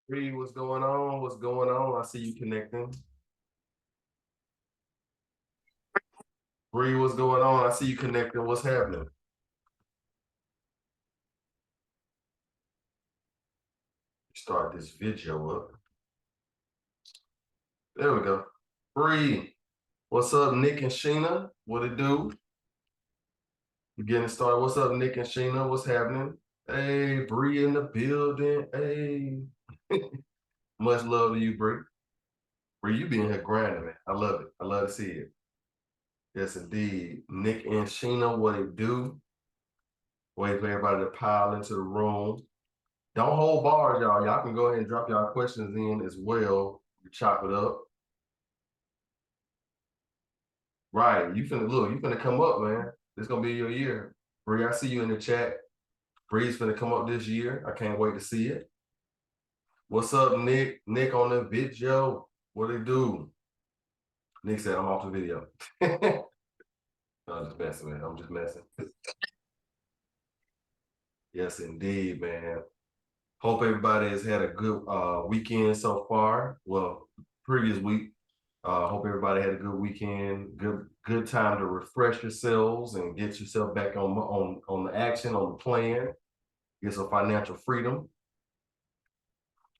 Bree, what's going on? What's going on? I see you connecting. Bree, what's going on? I see you connecting. What's happening? Start this video up. There we go. Bree, what's up, Nick and Sheena? What it do? We getting started. What's up, Nick and Sheena? What's happening? Hey, Bree in the building. Hey. Much love to you, Bree. Bree, you being here grinding, man. I love it. I love to see it. Yes, indeed. Nick and Sheena, what it do? Wait for everybody to pile into the room. Don't hold bars, y'all. Y'all can go ahead and drop y'all questions in as well. Chop it up. Right. You finna come up, man. This gonna be your year. Bree, I see you in the chat. Bree's finna come up this year. I can't wait to see it. What's up, Nick? Nick on the video. What it do? Nick said I'm off the video. No, I'm just messing, man. I'm just messing. Yes, indeed, man. Hope everybody has had a good weekend so far. Well, previous week. Hope everybody had a good weekend. Good time to refresh yourselves and get yourself back on the action, on the plan. Get some financial freedom.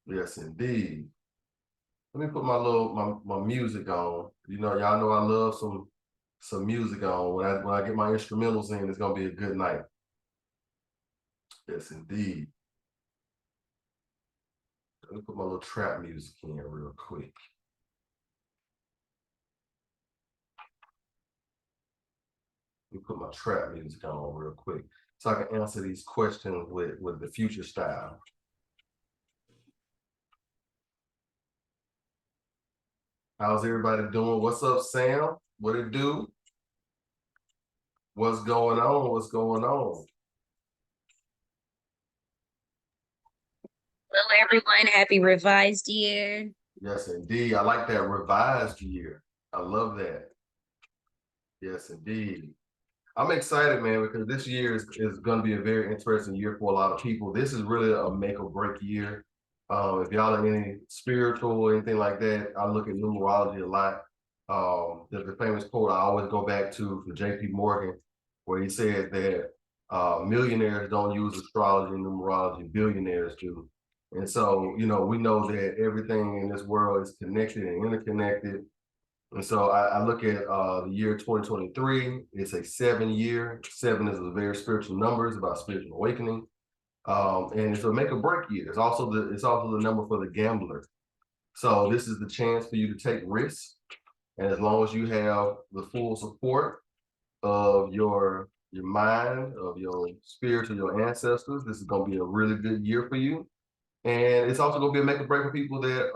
Yes, indeed. Let me put my music on. You know, y'all know I love some music on. When I get my instrumentals in, it's gonna be a good night. Yes, indeed. Let me put my little trap music in real quick. Let me put my trap music on real quick so I can answer these questions with the future style. How's everybody doing? What's up, Sam? What it do? What's going on? What's going on? Hello, everyone. Happy revised year. Yes, indeed. I like that revised year. I love that. Yes, indeed. I'm excited, man, because this year is going to be a very interesting year for a lot of people. This is really a make or break year. If y'all are any spiritual or anything like that, I look at numerology a lot. There's the famous quote I always go back to from J.P. Morgan, where he said that millionaires don't use astrology and numerology, billionaires do. And so, you know, we know that everything in this world is connected and interconnected. And so I look at the year 2023. It's a 7 year. 7 is a very spiritual number. It's about spiritual awakening, and it's a make or break year. It's also the number for the gambler. So this is the chance for you to take risks, and as long as you have the full support of your mind, of your spirit, of your ancestors, this is going to be a really good year for you. And it's also going to be a make or break for people that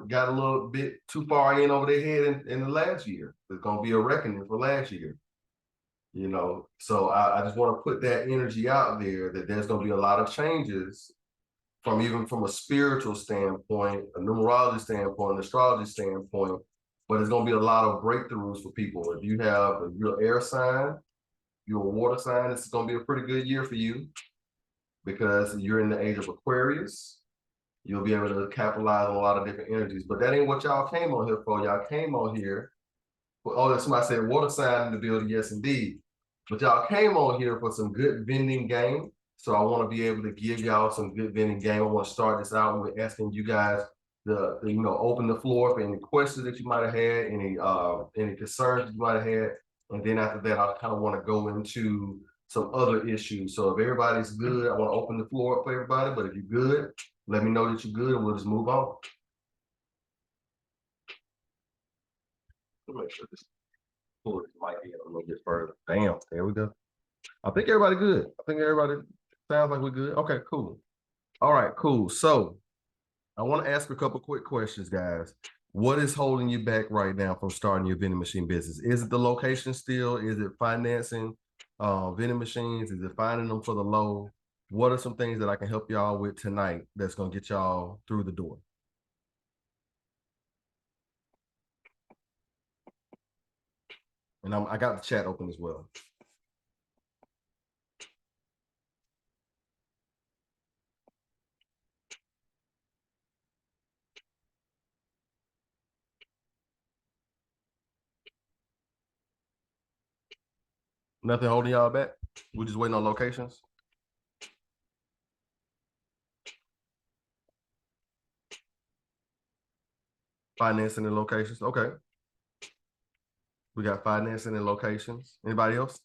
got a little bit too far in over their head in the last year. There's going to be a reckoning for last year, you know. So I just want to put that energy out there that there's going to be a lot of changes from even from a spiritual standpoint, a numerology standpoint, an astrology standpoint. But there's going to be a lot of breakthroughs for people. If you're an air sign, you're a water sign, this is going to be a pretty good year for you because you're in the age of Aquarius. You'll be able to capitalize on a lot of different energies. But that ain't what y'all came on here for. Y'all came on here. Oh, somebody said water sign in the building. Yes, indeed. But y'all came on here for some good vending game. So I want to be able to give y'all some good vending game. I want to start this out with asking you guys to open the floor for any questions that you might have had, any concerns that you might have had. And then after that, I kind of want to go into some other issues. So if everybody's good, I want to open the floor up for everybody. But if you're good, let me know that you're good and we'll just move on. Make sure this pull this mic in a little bit further. Damn, there we go. I think everybody good. I think everybody sounds like we're good. Okay, cool. All right, cool. So I want to ask a couple quick questions, guys. What is holding you back right now from starting your vending machine business? Is it the location still? Is it financing vending machines? Is it finding them for the low? What are some things that I can help y'all with tonight that's going to get y'all through the door? And I got the chat open as well. Nothing holding y'all back? We just waiting on locations? Financing and locations. Okay. We got financing and locations. Anybody else?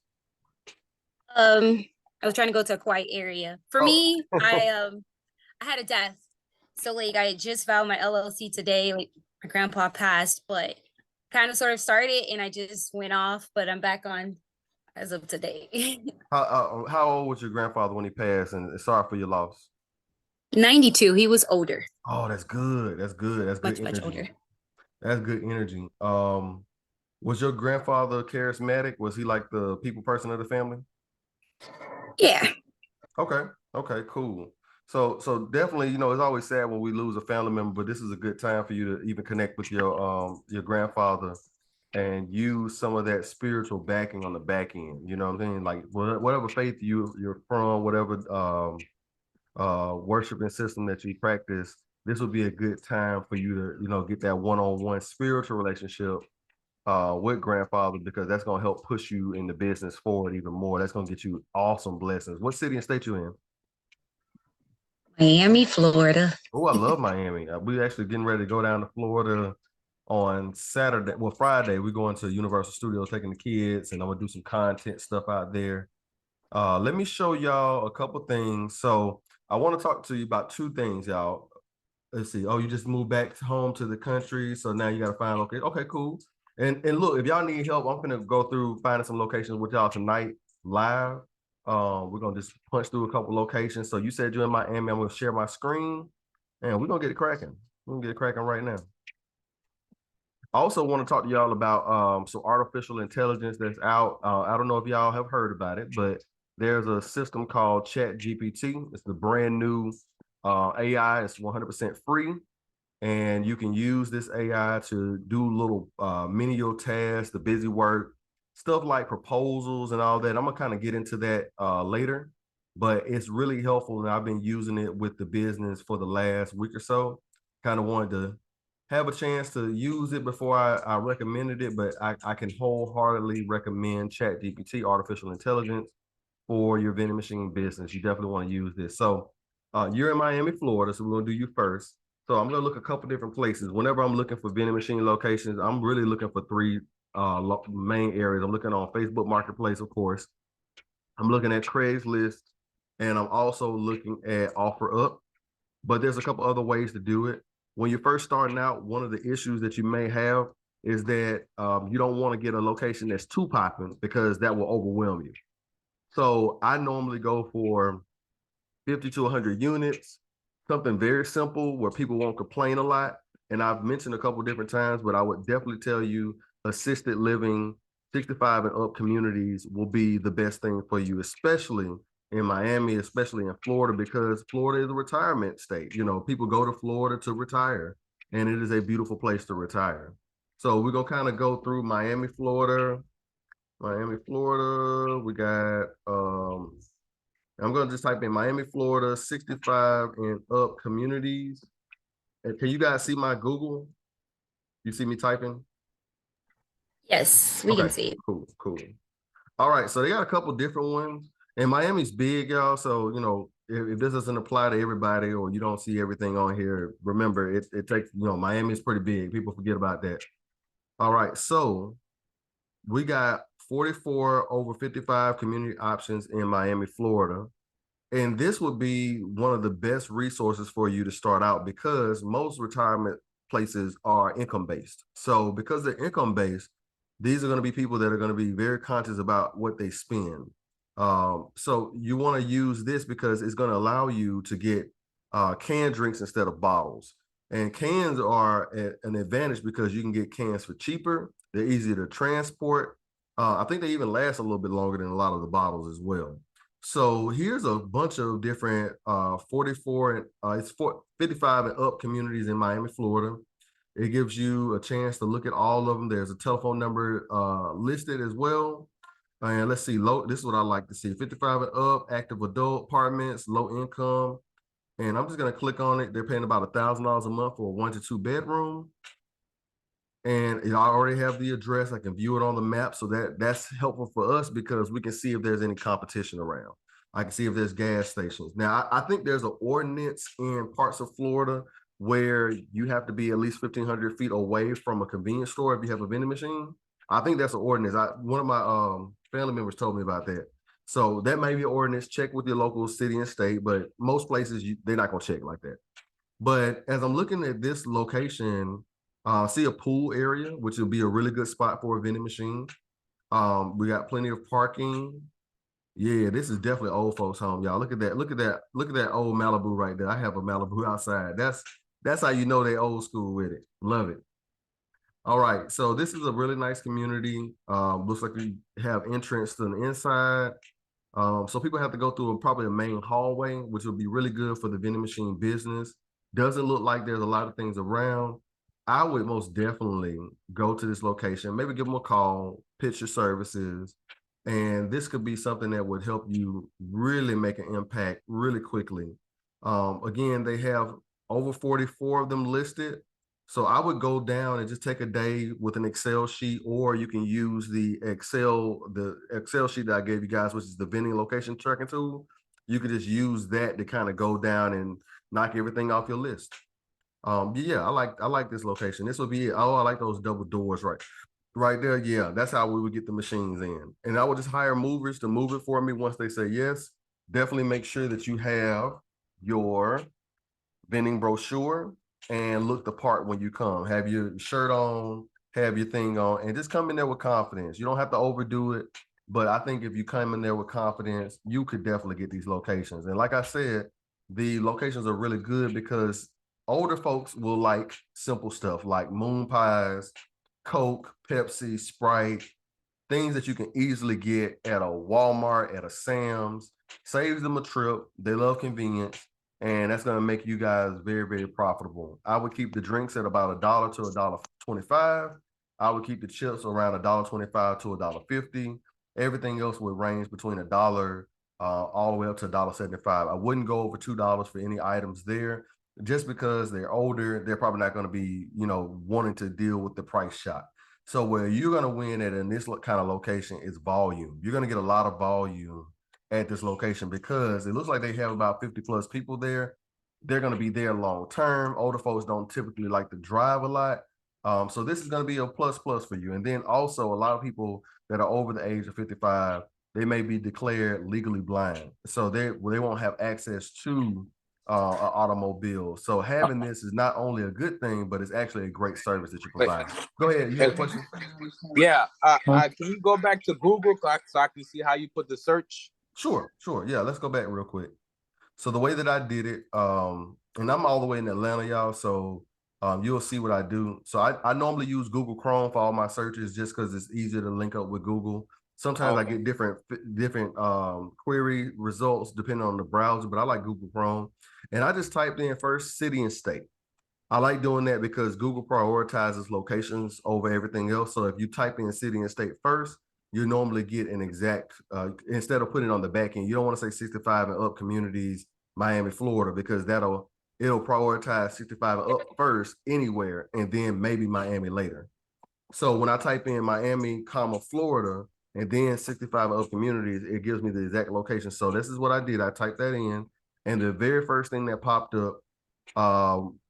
I was trying to go to a quiet area. For Oh. me, I had a death. So like I just filed my LLC today. Like my grandpa passed, but kind of sort of started and I just went off, but I'm back on as of today. How old was your grandfather when he passed? And sorry for your loss. 92. He was older, Oh, that's good. That's good. That's good much energy. older. That's good energy. Was your grandfather charismatic? Was he like the people person of the family? Yeah. Okay. Okay, cool. So definitely, it's always sad when we lose a family member, but this is a good time for you to even connect with your grandfather and use some of that spiritual backing on the back end. You know what I'm saying? Like whatever faith you're from, whatever worshiping system that you practice, this would be a good time for you to, get that one-on-one spiritual relationship with grandfather, because that's going to help push you in the business forward even more. That's going to get you awesome blessings. What city and state you in? Miami, Florida. Oh, I love Miami. We actually getting ready to go down to Florida on Saturday. Well, Friday, we're going to Universal Studios, taking the kids, and I'm gonna do some content stuff out there. Let me show y'all a couple things. So I want to talk to you about two things, y'all. Let's see. Oh, you just moved back home to the country, so now you got to find location. Okay, cool. And look, if y'all need help, I'm gonna go through finding some locations with y'all tonight live. We're gonna just punch through a couple locations. So you said you're in Miami. I'm gonna share my screen, and we're gonna get it cracking. We're gonna get it cracking right now. I also want to talk to y'all about some artificial intelligence that's out. I don't know if y'all have heard about it, but there's a system called Chat GPT. It's the brand new AI. It's 100% free, and you can use this AI to do little menial tasks, the busy work, stuff like proposals and all that. I'm gonna kind of get into that later, but it's really helpful, and I've been using it with the business for the last week or so. Kind of wanted to have a chance to use it before I recommended it, but I can wholeheartedly recommend Chat GPT, artificial intelligence, for your vending machine business. You definitely want to use this. So you're in Miami, Florida, so we're going to do you first. So I'm going to look a couple different places. Whenever I'm looking for vending machine locations, I'm really looking for three main areas. I'm looking on Facebook Marketplace, of course. I'm looking at Craigslist, and I'm also looking at OfferUp. But there's a couple other ways to do it. When you're first starting out, one of the issues that you may have is that you don't want to get a location that's too popping, because that will overwhelm you. So I normally go for 50 to 100 units, something very simple where people won't complain a lot. And I've mentioned a couple different times, but I would definitely tell you assisted living, 65 and up communities will be the best thing for you, especially in Miami, especially in Florida, because Florida is a retirement state. People go to Florida to retire, and it is a beautiful place to retire. So we're going to kind of go through Miami, Florida. Miami, Florida. We got I'm gonna just type in Miami, Florida, 65 and up communities. And can you guys see my Google? You see me typing? Yes, we Okay, can see it. cool. All right, so they got a couple different ones. And Miami's big, y'all. So, if this doesn't apply to everybody, or you don't see everything on here, remember it takes, Miami's pretty big. People forget about that. All right, so we got 44 over 55 community options in Miami, Florida. And this would be one of the best resources for you to start out, because most retirement places are income based. So because they're income based, these are going to be people that are going to be very conscious about what they spend. So you want to use this because it's going to allow you to get canned drinks instead of bottles. And cans are an advantage because you can get cans for cheaper. They're easier to transport. I think they even last a little bit longer than a lot of the bottles as well. So here's a bunch of different 44 and 55 and up communities in Miami, Florida. It gives you a chance to look at all of them. There's a telephone number listed as well. And let's see, this is what I like to see: 55 and up, active adult apartments, low income. And I'm just going to click on it. They're paying about $1,000 a month for a 1 to 2 bedroom. And I already have the address. I can view it on the map. So that's helpful for us because we can see if there's any competition around. I can see if there's gas stations. Now, I think there's an ordinance in parts of Florida where you have to be at least 1,500 feet away from a convenience store if you have a vending machine. I think that's an ordinance. One of my family members told me about that. So that may be an ordinance. Check with your local city and state, but most places they're not going to check like that. But as I'm looking at this location, see a pool area, which will be a really good spot for a vending machine. We got plenty of parking. Yeah, this is definitely old folks' home, y'all. Look at that. Look at that. Look at that old Malibu right there. I have a Malibu outside. That's how you know they old school with it. Love it. All right. So this is a really nice community. Looks like we have entrance to the inside. So people have to go through probably a main hallway, which will be really good for the vending machine business. Doesn't look like there's a lot of things around. I would most definitely go to this location, maybe give them a call, pitch your services, and this could be something that would help you really make an impact really quickly. Again, they have over 44 of them listed. So I would go down and just take a day with an Excel sheet, or you can use the Excel sheet that I gave you guys, which is the vending location tracking tool. You could just use that to kind of go down and knock everything off your list. Yeah, I like this location. This will be it. Oh, I like those double doors right there. Yeah, that's how we would get the machines in. And I would just hire movers to move it for me once they say yes. Definitely make sure that you have your vending brochure and look the part when you come. Have your shirt on, have your thing on, and just come in there with confidence. You don't have to overdo it, but I think if you come in there with confidence, you could definitely get these locations. And like I said, the locations are really good because older folks will like simple stuff like moon pies, Coke, Pepsi, Sprite, things that you can easily get at a Walmart, at a Sam's. Saves them a trip. They love convenience, and that's going to make you guys very, very profitable. I would keep the drinks at about $1 to $1.25. I would keep the chips around $1.25 to $1.50. Everything else would range between $1 all the way up to $1.75. I wouldn't go over $2 for any items there, just because they're older. They're probably not going to be, wanting to deal with the price shot. So where you're going to win at in this kind of location is volume. You're going to get a lot of volume at this location because it looks like they have about 50 plus people there. They're going to be there long term. Older folks don't typically like to drive a lot. So this is going to be a plus for you. And then also a lot of people that are over the age of 55, they may be declared legally blind. So they won't have access to an automobile. So having this is not only a good thing, but it's actually a great service that you provide. Go ahead. You have a question? Yeah. Can you go back to Google so I can see how you put the search? Sure. Yeah, let's go back real quick. So the way that I did it, and I'm all the way in Atlanta, y'all, so you'll see what I do. So I normally use Google Chrome for all my searches just because it's easier to link up with Google. Sometimes I get different query results depending on the browser, but I like Google Chrome. And I just typed in first city and state. I like doing that because Google prioritizes locations over everything else. So if you type in city and state first, you normally get an exact, instead of putting it on the back end, you don't want to say 65 and up communities, Miami, Florida, because it'll prioritize 65 and up first anywhere, and then maybe Miami later. So when I type in Miami, Florida, and then 65 and up communities, it gives me the exact location. So this is what I did. I typed that in, and the very first thing that popped up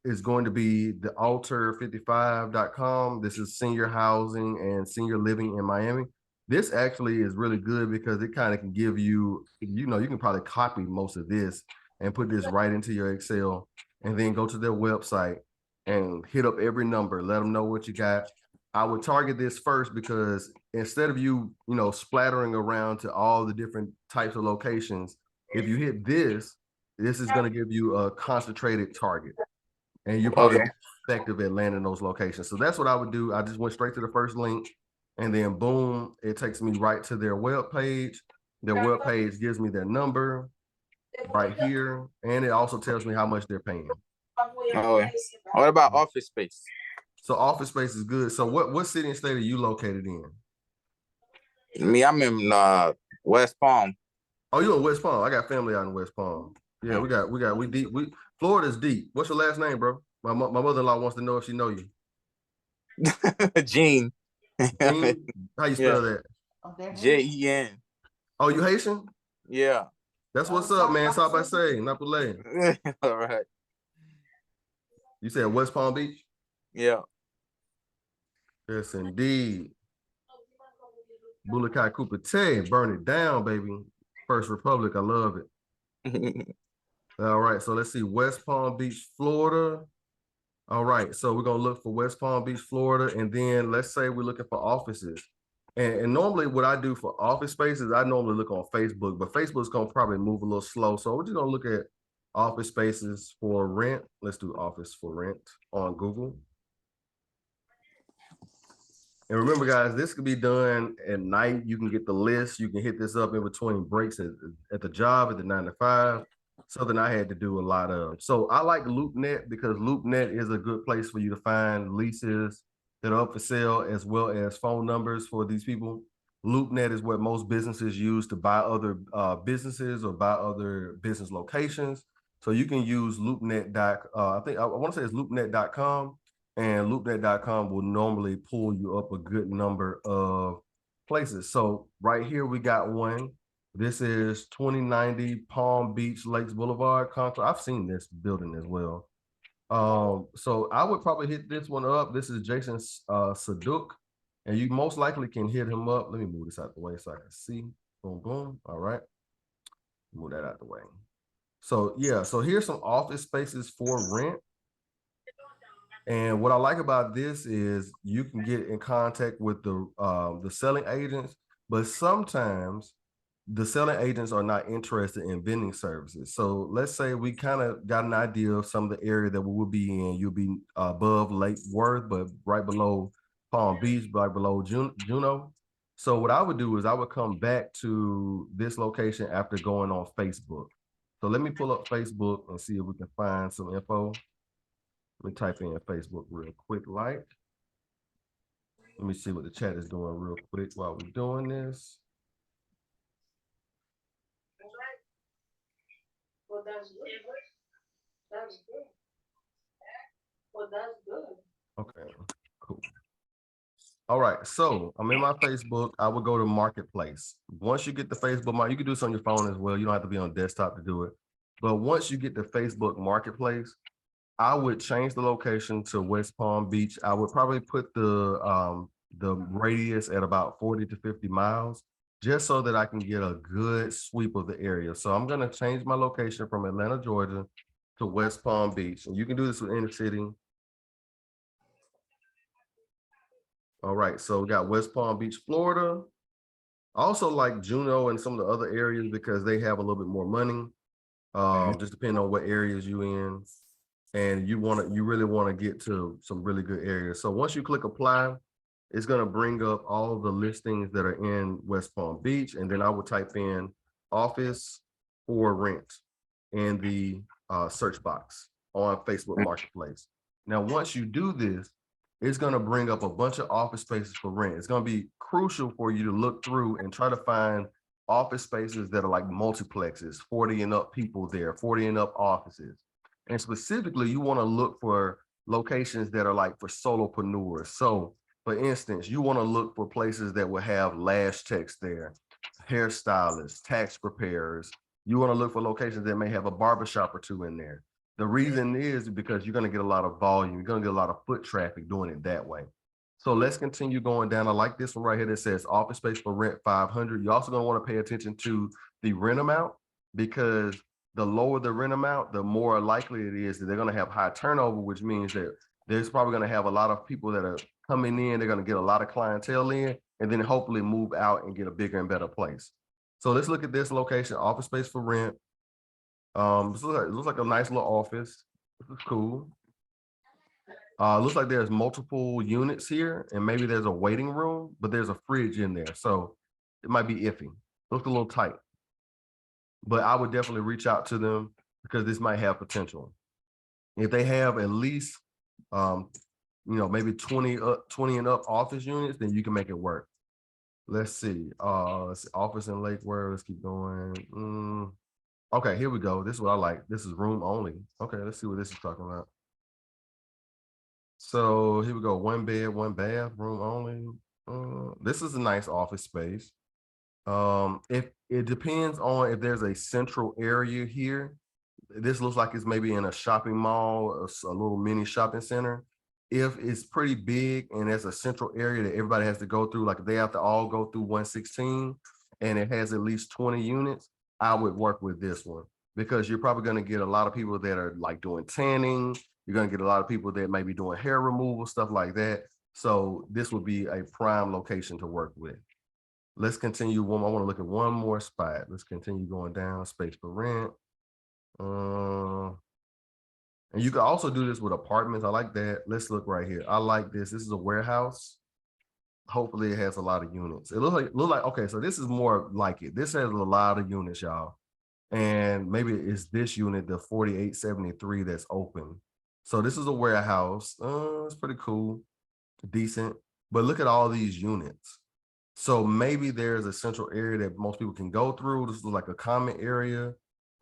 is going to be the alter55.com. This is senior housing and senior living in Miami. This actually is really good because it kind of can give you, you can probably copy most of this and put this right into your Excel and then go to their website and hit up every number, let them know what you got. I would target this first because instead of you splattering around to all the different types of locations, if you hit this is going to give you a concentrated target, and you're probably effective at landing those locations. So that's what I would do. I just went straight to the first link, and then boom, it takes me right to their web page. Their web page gives me their number right here, and it also tells me how much they're paying. Oh, what about office space? So office space is good. So what city and state are you located in? Me, I'm in West Palm. Oh, you're in West Palm. I got family out in West Palm. Yeah, we deep. Florida's deep. What's your last name, bro? My mother-in-law wants to know if she know you. Gene. Gene? How you Yeah. spell that? Jen. Oh, you Haitian? Yeah. That's what's up, man. Stop by say, Napole. All right. You said West Palm Beach? Yeah. Yes, indeed. Bulakai Kupate, burn it down, baby. First Republic, I love it. All right, so let's see, West Palm Beach, Florida. All right, so we're gonna look for West Palm Beach, Florida, and then let's say we're looking for offices. And normally what I do for office spaces, I normally look on Facebook, but Facebook's gonna probably move a little slow. So we're just gonna look at office spaces for rent. Let's do office for rent on Google. And remember, guys, this could be done at night. You can get the list. You can hit this up in between breaks at the job at the 9 to 5. Something I had to do a lot of. So I like LoopNet because LoopNet is a good place for you to find leases that are up for sale as well as phone numbers for these people. LoopNet is what most businesses use to buy other businesses or buy other business locations. So you can use LoopNet. I think I want to say it's LoopNet.com. And loopnet.com will normally pull you up a good number of places. So right here, we got one. This is 2090 Palm Beach Lakes Boulevard. I've seen this building as well. So I would probably hit this one up. This is Jason Saduk, and you most likely can hit him up. Let me move this out the way so I can see. Boom, boom. All right. Move that out the way. So yeah, so here's some office spaces for rent. And what I like about this is you can get in contact with the selling agents, but sometimes the selling agents are not interested in vending services. So let's say we kind of got an idea of some of the area that we will be in. You'll be above Lake Worth, but right below Palm Beach, right below Juneau. So what I would do is I would come back to this location after going on Facebook. So let me pull up Facebook and see if we can find some info. Let me type in Facebook real quick, like. Let me see what the chat is doing real quick while we're doing this. Well, that's good. That's good. Well, that's good. Okay, cool. All right, so I'm in my Facebook. I will go to Marketplace. Once you get the Facebook, you can do this on your phone as well. You don't have to be on desktop to do it. But once you get the Facebook Marketplace, I would change the location to West Palm Beach. I would probably put the radius at about 40 to 50 miles, just so that I can get a good sweep of the area. So I'm gonna change my location from Atlanta, Georgia to West Palm Beach. And you can do this with any city. All right, so we got West Palm Beach, Florida. I also like Juneau and some of the other areas because they have a little bit more money. Just depending on what areas you in. And you really want to get to some really good areas. So once you click apply, it's going to bring up all the listings that are in West Palm Beach. And then I would type in office for rent in the search box on Facebook Marketplace. Now, once you do this, it's going to bring up a bunch of office spaces for rent. It's going to be crucial for you to look through and try to find office spaces that are like multiplexes, 40 and up people there, 40 and up offices. And specifically, you want to look for locations that are like for solopreneurs. So for instance, you want to look for places that will have lash techs there, hairstylists, tax preparers. You want to look for locations that may have a barbershop or two in there. The reason is because you're going to get a lot of volume. You're going to get a lot of foot traffic doing it that way. So let's continue going down. I like this one right here that says office space for rent 500. You're also going to want to pay attention to the rent amount, because the lower the rent amount, the more likely it is that they're going to have high turnover, which means that there's probably going to have a lot of people that are coming in. They're going to get a lot of clientele in, and then hopefully move out and get a bigger and better place. So let's look at this location, office space for rent. It looks like a nice little office. This is cool. Looks like there's multiple units here, and maybe there's a waiting room, but there's a fridge in there. So it might be iffy. Looks a little tight. But I would definitely reach out to them because this might have potential. If they have at least, maybe 20 and up office units, then you can make it work. Let's see. Office in Lake Worth. Let's keep going. Okay, here we go. This is what I like. This is room only. Okay, let's see what this is talking about. So here we go. 1 bed, 1 bath, room only. This is a nice office space. If it depends on if there's a central area here. This looks like it's maybe in a shopping mall, a little mini shopping center. If it's pretty big and there's a central area that everybody has to go through, like if they have to all go through 116 and it has at least 20 units, I would work with this one because you're probably going to get a lot of people that are like doing tanning. You're going to get a lot of people that may be doing hair removal, stuff like that. So this would be a prime location to work with. Let's continue. I want to look at one more spot. Let's continue going down. Space for rent. And you can also do this with apartments. I like that. Let's look right here. I like this. This is a warehouse. Hopefully it has a lot of units. It looks like okay, so this is more like it. This has a lot of units, y'all. And maybe it's this unit, the 4873 that's open. So this is a warehouse. It's pretty cool, decent. But look at all these units. So maybe there's a central area that most people can go through. This is like a common area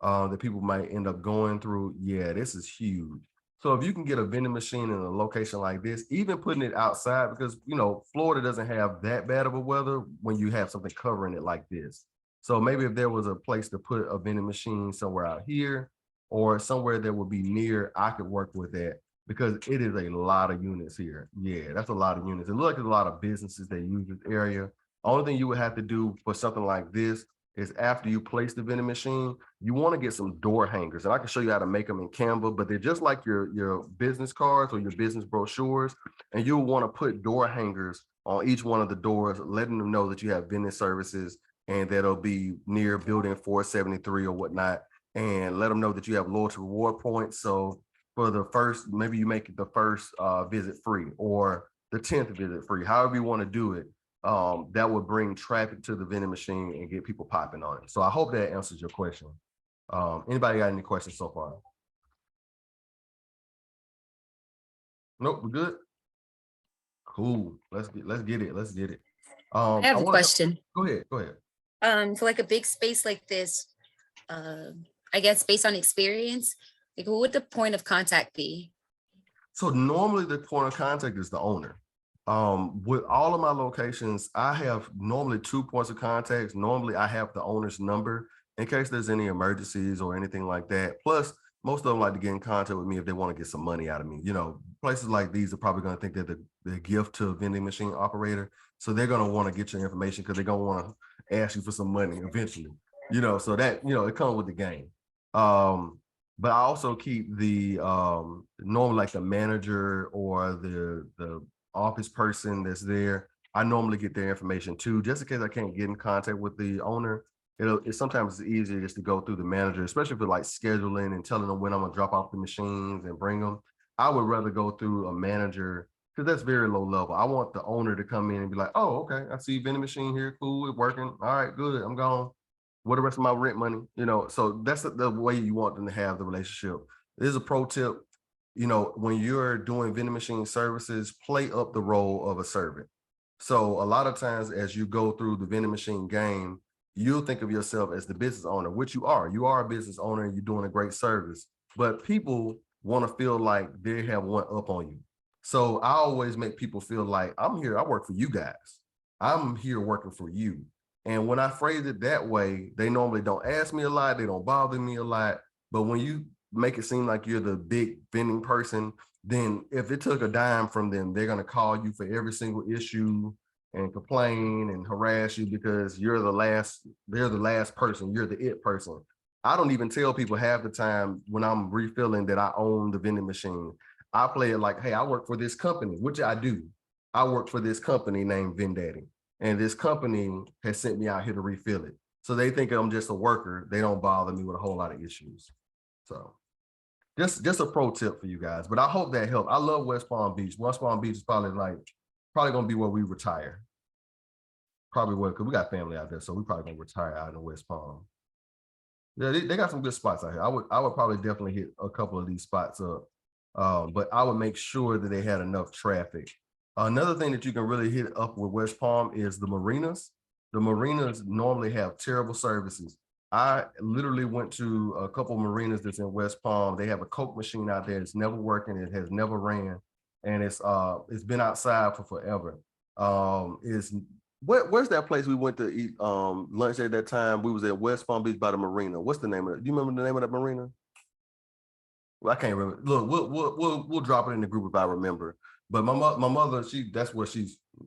that people might end up going through. Yeah, this is huge. So if you can get a vending machine in a location like this, even putting it outside, because you know Florida doesn't have that bad of a weather when you have something covering it like this. So maybe if there was a place to put a vending machine somewhere out here or somewhere that would be near, I could work with that because it is a lot of units here. Yeah, that's a lot of units. It looks like there's a lot of businesses that use this area. Only thing you would have to do for something like this is after you place the vending machine, you want to get some door hangers. And I can show you how to make them in Canva, but they're just like your business cards or your business brochures. And you'll want to put door hangers on each one of the doors, letting them know that you have vending services and that'll be near building 473 or whatnot. And let them know that you have loyalty reward points. So for the first, maybe you make it the first visit free or the 10th visit free, however you want to do it. That would bring traffic to the vending machine and get people popping on it. So I hope that answers your question. Anybody got any questions so far? Nope, we're good. Cool. Let's get it. I have a question. Go ahead. For like a big space like this, I guess based on experience, like what would the point of contact be? So normally the point of contact is the owner. With all of my locations, I have normally 2 points of contact. Normally I have the owner's number in case there's any emergencies or anything like that. Plus, most of them like to get in contact with me if they want to get some money out of me. You know, places like these are probably going to think that the gift to a vending machine operator. So they're going to want to get your information because they're going to want to ask you for some money eventually. You know, so that, you know, it comes with the game. But I also keep the normally like the manager or the office person that's there. I normally get their information too, just in case I can't get in contact with the owner. It's sometimes it's easier just to go through the manager, especially for like scheduling and telling them when I'm gonna drop off the machines and bring them. I would rather go through a manager because that's very low level. I want the owner to come in and be like, oh, okay, I see vending machine here, cool, it's working. All right, good, I'm gone. What the rest of my rent money? You know, so that's the way you want them to have the relationship. This is a pro tip. You know, when you're doing vending machine services, play up the role of a servant. So a lot of times as you go through the vending machine game, you'll think of yourself as the business owner, which you are. You are a business owner and you're doing a great service, but people want to feel like they have one up on you. So I always make people feel like I'm here, I work for you guys. I'm here working for you. And when I phrase it that way, they normally don't ask me a lot. They don't bother me a lot. But when you make it seem like you're the big vending person, then if it took a dime from them, they're going to call you for every single issue and complain and harass you because they're the last person, you're the it person. I don't even tell people half the time when I'm refilling that I own the vending machine. I play it like, hey, I work for this company, which I do. I work for this company named Vending, and this company has sent me out here to refill it. So they think I'm just a worker. They don't bother me with a whole lot of issues. So just a pro tip for you guys, but I hope that helped. I love West Palm Beach. West Palm Beach is probably gonna be where we retire. Probably where, because we got family out there, so we probably gonna retire out in West Palm. Yeah, they got some good spots out here. I would probably definitely hit a couple of these spots up, but I would make sure that they had enough traffic. Another thing that you can really hit up with West Palm is the marinas. The marinas normally have terrible services. I literally went to a couple of marinas that's in West Palm. They have a Coke machine out there. It's never working. It has never ran. and it's been outside for forever. Where's that place we went to eat lunch at that time? We was at West Palm Beach by the marina. What's the name of it? Do you remember the name of that marina? Well, I can't remember. Look, we'll drop it in the group if I remember. But my mother,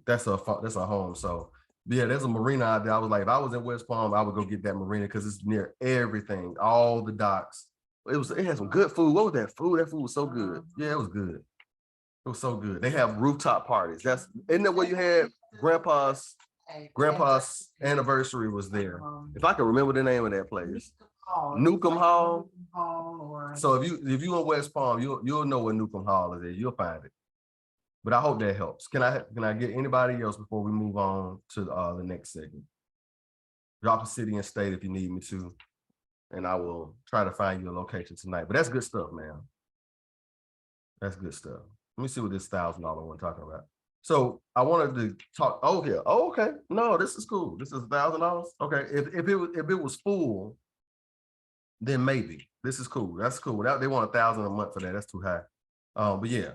that's her home. So yeah, there's a marina out there. I was like, if I was in West Palm, I would go get that marina because it's near everything, all the docks. It had some good food. What was that food? That food was so good. Yeah, it was good. It was so good. They have rooftop parties. Isn't that where you had grandpa's anniversary was there? If I can remember the name of that place. Newcomb Hall. So if you in West Palm, you'll know where Newcomb Hall is. You'll find it. But I hope that helps. Can I get anybody else before we move on to the next segment? Drop a city and state if you need me to, and I will try to find you a location tonight. But that's good stuff, man. That's good stuff. Let me see what this $1,000 one talking about. So I wanted to talk. Oh, here. Oh, okay. No, this is cool. This is $1,000. Okay. If it was full, then maybe this is cool. That's cool. They want $1,000 a month for that. That's too high. But yeah.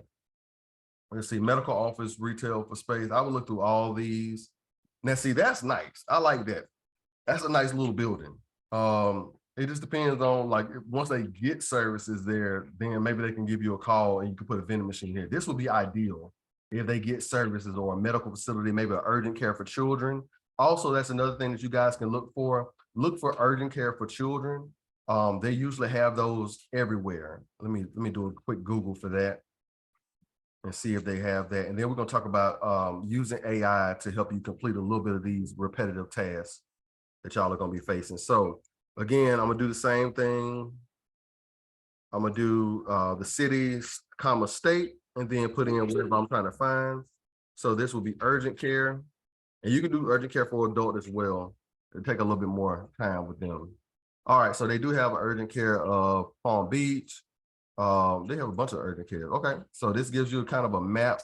Let's see, medical office, retail for space. I would look through all these. Now, see, that's nice. I like that. That's a nice little building. It just depends on, like, once they get services there, then maybe they can give you a call and you can put a vending machine here. This would be ideal if they get services or a medical facility, maybe an urgent care for children. Also, that's another thing that you guys can look for. Look for urgent care for children. They usually have those everywhere. Let me do a quick Google for that and see if they have that. And then we're going to talk about using AI to help you complete a little bit of these repetitive tasks that y'all are going to be facing. So again, I'm going to do the same thing. I'm going to do the city, comma, state, and then put in whatever I'm trying to find. So this will be urgent care. And you can do urgent care for adult as well. It'll take a little bit more time with them. All right, so they do have an urgent care of Palm Beach. They have a bunch of urgent care. Okay, so this gives you kind of a map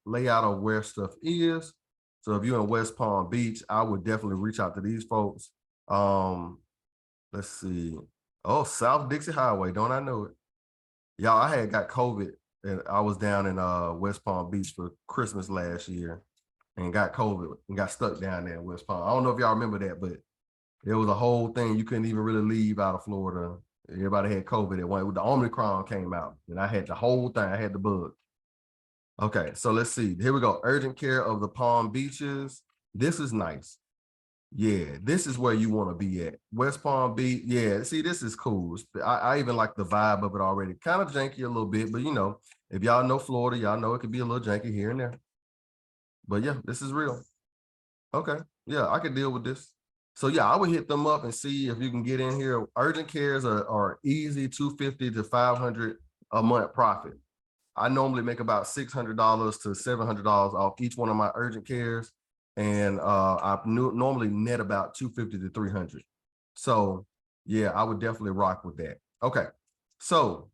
layout of where stuff is. So if you're in West Palm Beach, I would definitely reach out to these folks. Let's see. Oh, South Dixie Highway, don't I know it? Y'all, I had got COVID and I was down in West Palm Beach for Christmas last year and got COVID and got stuck down there in West Palm. I don't know if y'all remember that, but it was a whole thing. You couldn't even really leave out of Florida. Everybody had COVID at one. The Omicron came out, and I had the whole thing. I had the bug. Okay, so let's see. Here we go. Urgent care of the Palm Beaches. This is nice. Yeah, this is where you want to be at. West Palm Beach. Yeah, see, this is cool. I even like the vibe of it already. Kind of janky a little bit, but you know, if y'all know Florida, y'all know it could be a little janky here and there. But yeah, this is real. Okay, yeah, I could deal with this. So yeah, I would hit them up and see if you can get in here. Urgent cares are easy, $250 to $500 a month profit. I normally make about $600 to $700 off each one of my urgent cares, and I normally net about $250 to $300. So yeah, I would definitely rock with that. Okay, so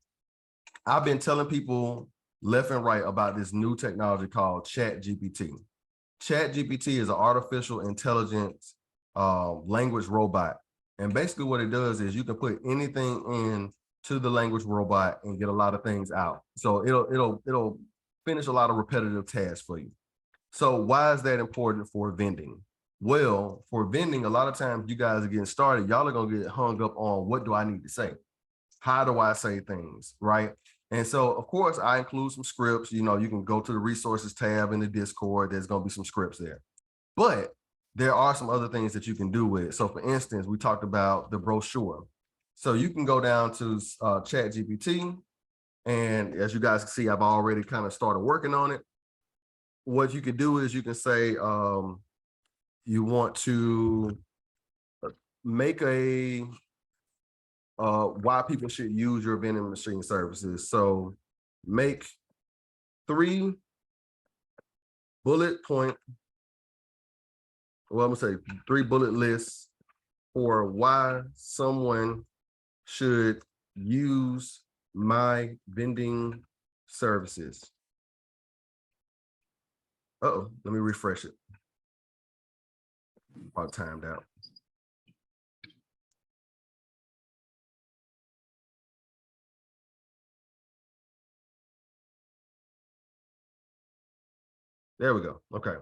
I've been telling people left and right about this new technology called ChatGPT. ChatGPT is an artificial intelligence language robot. And basically what it does is you can put anything in to the language robot and get a lot of things out. So it'll finish a lot of repetitive tasks for you. So why is that important for vending? Well, for vending, a lot of times you guys are getting started, y'all are gonna get hung up on what do I need to say? How do I say things, right? And so, of course, I include some scripts. You know, you can go to the resources tab in the Discord. There's going to be some scripts there. But there are some other things that you can do with it. So, for instance, we talked about the brochure. So you can go down to ChatGPT. And as you guys can see, I've already kind of started working on it. What you can do is you can say you want to make a why people should use your vending machine services. So make 3 bullet point, well, I'm gonna say 3 bullet lists for why someone should use my vending services. Uh-oh, let me refresh it. About timed out. There we go. Okay.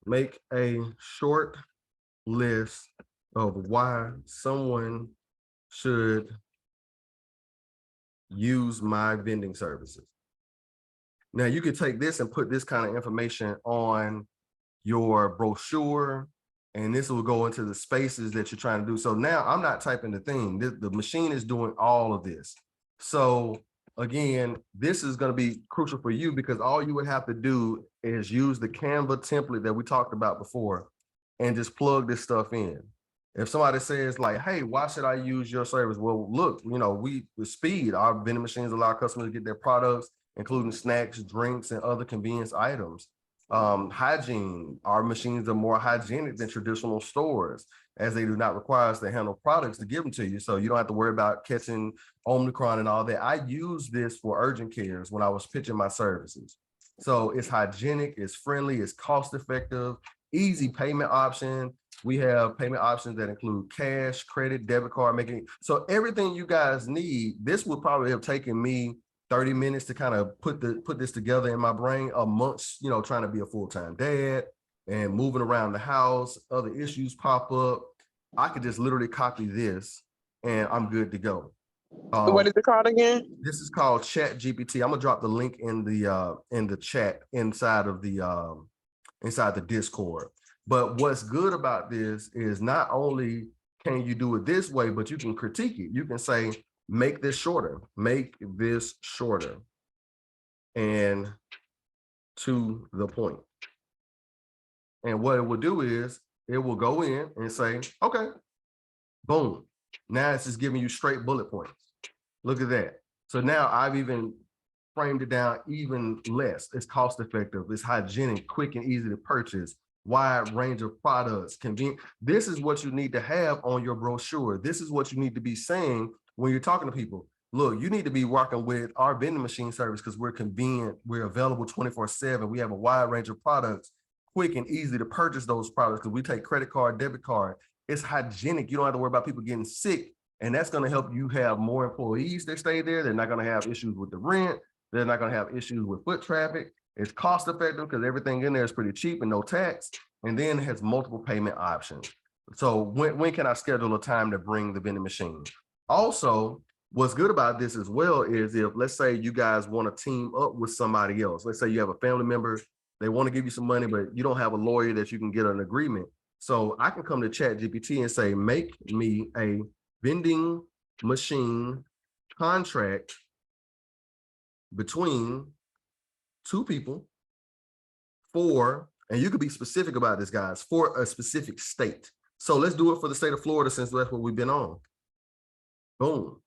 Make a short list of why someone should use my vending services. Now you can take this and put this kind of information on your brochure, and this will go into the spaces that you're trying to do. So now I'm not typing the thing. The machine is doing all of this. So again, this is going to be crucial for you because all you would have to do is use the Canva template that we talked about before and just plug this stuff in. If somebody says like, hey, why should I use your service? Well, look, you know, with speed, our vending machines allow customers to get their products, including snacks, drinks, and other convenience items. Hygiene, our machines are more hygienic than traditional stores, as they do not require us to handle products to give them to you. So you don't have to worry about catching Omicron and all that. I use this for urgent cares when I was pitching my services. So it's hygienic, it's friendly, it's cost effective, easy payment option. We have payment options that include cash, credit, debit card, making so everything you guys need. This would probably have taken me 30 minutes to kind of put this together in my brain, amongst, you know, trying to be a full-time dad and moving around the house, other issues pop up. I could just literally copy this and I'm good to go. What is it called again? This is called Chat GPT. I'm gonna drop the link in the chat inside the Discord. But what's good about this is not only can you do it this way, but you can critique it. You can say, make this shorter, and to the point. And what it will do is it will go in and say, okay, boom. Now it's just giving you straight bullet points. Look at that. So now I've even framed it down even less. It's cost effective, it's hygienic, quick and easy to purchase, wide range of products, convenient. This is what you need to have on your brochure. This is what you need to be saying when you're talking to people. Look, you need to be working with our vending machine service because we're convenient, we're available 24/7. We have a wide range of products, quick and easy to purchase those products because we take credit card, debit card. It's hygienic. You don't have to worry about people getting sick. And that's going to help you have more employees that stay there. They're not going to have issues with the rent. They're not going to have issues with foot traffic. It's cost effective because everything in there is pretty cheap and no tax. And then it has multiple payment options. So when can I schedule a time to bring the vending machine? Also, what's good about this as well is if, let's say you guys want to team up with somebody else. Let's say you have a family member, they want to give you some money, but you don't have a lawyer that you can get an agreement. So I can come to Chat GPT and say, make me a vending machine contract between two people for, and you could be specific about this, guys, for a specific state. So let's do it for the state of Florida since that's what we've been on. Boom.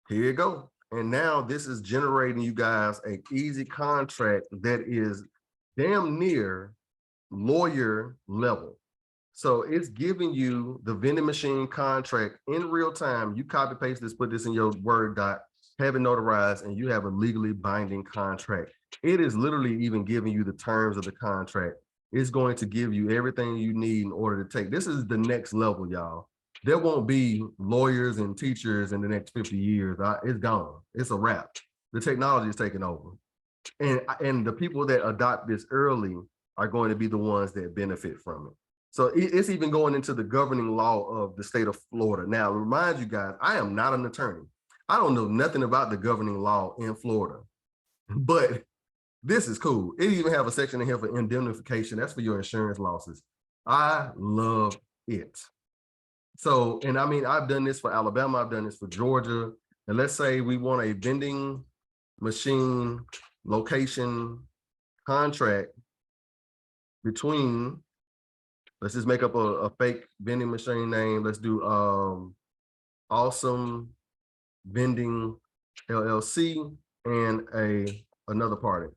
Here you go. And now this is generating you guys an easy contract that is damn near lawyer level. So it's giving you the vending machine contract in real time. You copy paste this, put this in your Word doc, have it notarized, and you have a legally binding contract. It is literally even giving you the terms of the contract. It's going to give you everything you need in order to take. This is the next level, y'all. There won't be lawyers and teachers in the next 50 years. It's gone. It's a wrap. The technology is taking over. And the people that adopt this early are going to be the ones that benefit from it. So it's even going into the governing law of the state of Florida. Now, remind you guys, I am not an attorney. I don't know nothing about the governing law in Florida, but this is cool. It even have a section in here for indemnification. That's for your insurance losses. I love it. So, and I mean, I've done this for Alabama. I've done this for Georgia. And let's say we want a vending machine location contract between, let's just make up a fake vending machine name. Let's do Awesome Vending LLC and another party.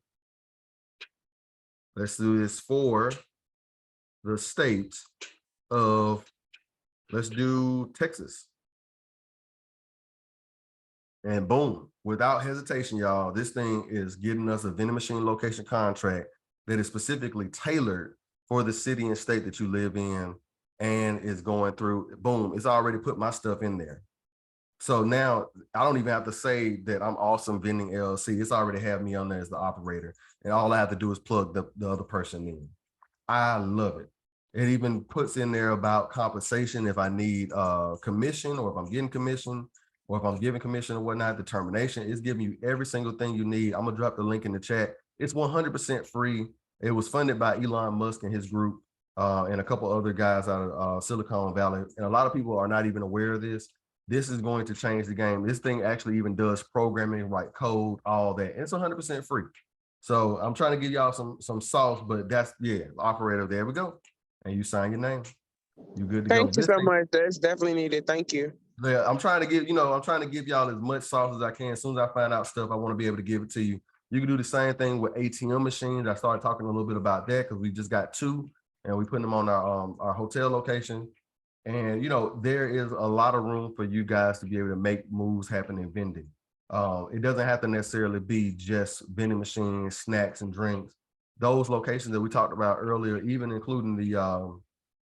Let's do this for the state of, let's do Texas. And boom, without hesitation, y'all, this thing is getting us a vending machine location contract that is specifically tailored for the city and state that you live in, and is going through, boom, it's already put my stuff in there. So now I don't even have to say that I'm Awesome Vending LLC. It's already have me on there as the operator. And all I have to do is plug the other person in. I love it. It even puts in there about compensation if I need commission, or if I'm getting commission, or if I'm giving commission or whatnot, determination. It's giving you every single thing you need. I'm gonna drop the link in the chat. It's 100% free. It was funded by Elon Musk and his group, and a couple other guys out of Silicon Valley. And a lot of people are not even aware of this. This is going to change the game. This thing actually even does programming, write code, all that. It's 100% free. So I'm trying to give y'all some sauce, but that's, yeah, operator, there we go. And you sign your name. You good to go. Thank you so much. That's definitely needed. Thank you. Yeah, I'm trying to give, I'm trying to give y'all as much sauce as I can. As soon as I find out stuff, I want to be able to give it to you. You can do the same thing with ATM machines. I started talking a little bit about that because we just got 2 and we put them on our hotel location. And, there is a lot of room for you guys to be able to make moves happen in vending. It doesn't have to necessarily be just vending machines, snacks and drinks. Those locations that we talked about earlier, even including the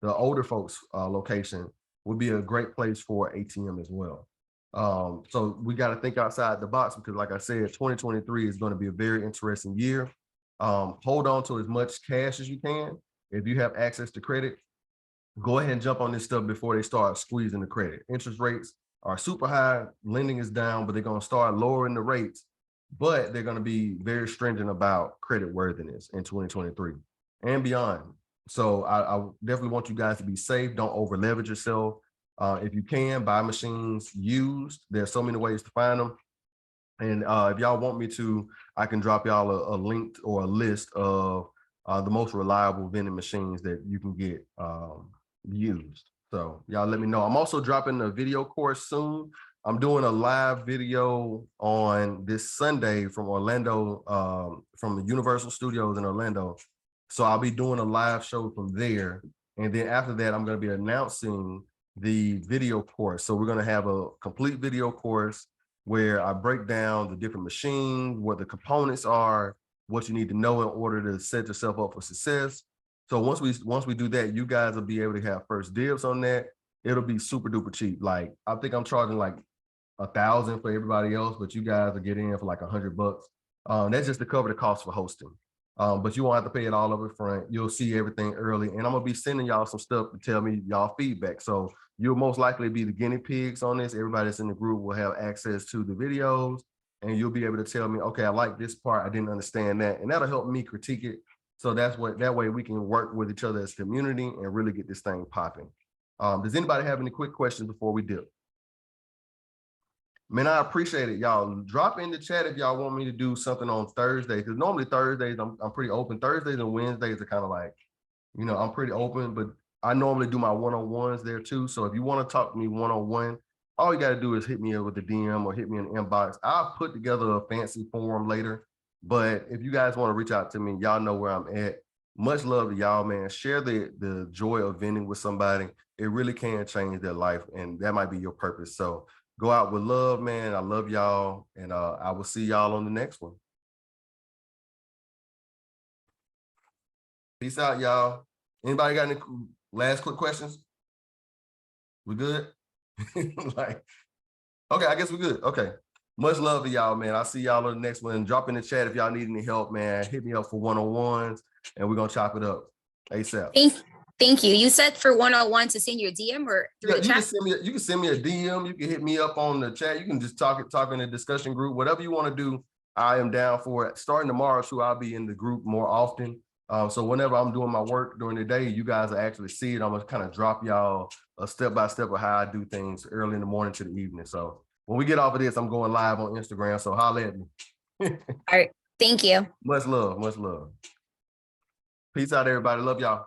older folks location, would be a great place for ATM as well. So we got to think outside the box because, like I said, 2023 is going to be a very interesting year. Hold on to as much cash as you can. If you have access to credit, go ahead and jump on this stuff before they start squeezing the credit. Interest rates are super high, lending is down, but they're going to start lowering the rates, but they're going to be very stringent about credit worthiness in 2023 and beyond. So I definitely want you guys to be safe. Don't over leverage yourself. If you can, buy machines used. There's so many ways to find them. And if y'all want me to, I can drop y'all a link or a list of the most reliable vending machines that you can get used. So y'all let me know. I'm also dropping a video course soon. I'm doing a live video on this Sunday from Orlando, from the Universal Studios in Orlando. So I'll be doing a live show from there. And then after that, I'm going to be announcing the video course. So we're going to have a complete video course where I break down the different machines, what the components are, what you need to know in order to set yourself up for success. So once we do that, you guys will be able to have first dibs on that. It'll be super duper cheap. Like, I think I'm charging like $1,000 for everybody else, but you guys are getting in for like $100. That's just to cover the cost for hosting. But you won't have to pay it all up front. You'll see everything early, and I'm gonna be sending y'all some stuff to tell me y'all feedback. So you'll most likely be the guinea pigs on this. Everybody that's in the group will have access to the videos, and you'll be able to tell me, okay, I like this part, I didn't understand that, and that'll help me critique it. So that way we can work with each other as a community and really get this thing popping. Does anybody have any quick questions before we dip? Man, I appreciate it, y'all. Drop in the chat if y'all want me to do something on Thursday, because normally Thursdays I'm pretty open. Thursdays and Wednesdays are kind of like, I'm pretty open, but I normally do my one-on-ones there too. So if you want to talk to me one-on-one, all you got to do is hit me up with the DM or hit me in the inbox. I'll put together a fancy form later. But if you guys want to reach out to me, y'all know where I'm at. Much love to y'all, man. Share the joy of vending with somebody. It really can change their life, and that might be your purpose. So go out with love, man. I love y'all, and I will see y'all on the next one. Peace out, y'all. Anybody got any last quick questions? We good? Like, okay, I guess we're good. Okay. Much love to y'all, man. I'll see y'all on the next one. Drop in the chat if y'all need any help, man. Hit me up for one-on-ones, and we're going to chop it up ASAP. Thank you. You said for 101 to send your DM or through the chat? You can send me a DM. You can hit me up on the chat. You can just talk in the discussion group. Whatever you want to do, I am down for it. Starting tomorrow, too, I'll be in the group more often. So whenever I'm doing my work during the day, you guys will actually see it. I'm going to kind of drop y'all a step-by-step of how I do things early in the morning to the evening. So when we get off of this, I'm going live on Instagram. So holla at me. All right. Thank you. Much love. Much love. Peace out, everybody. Love y'all.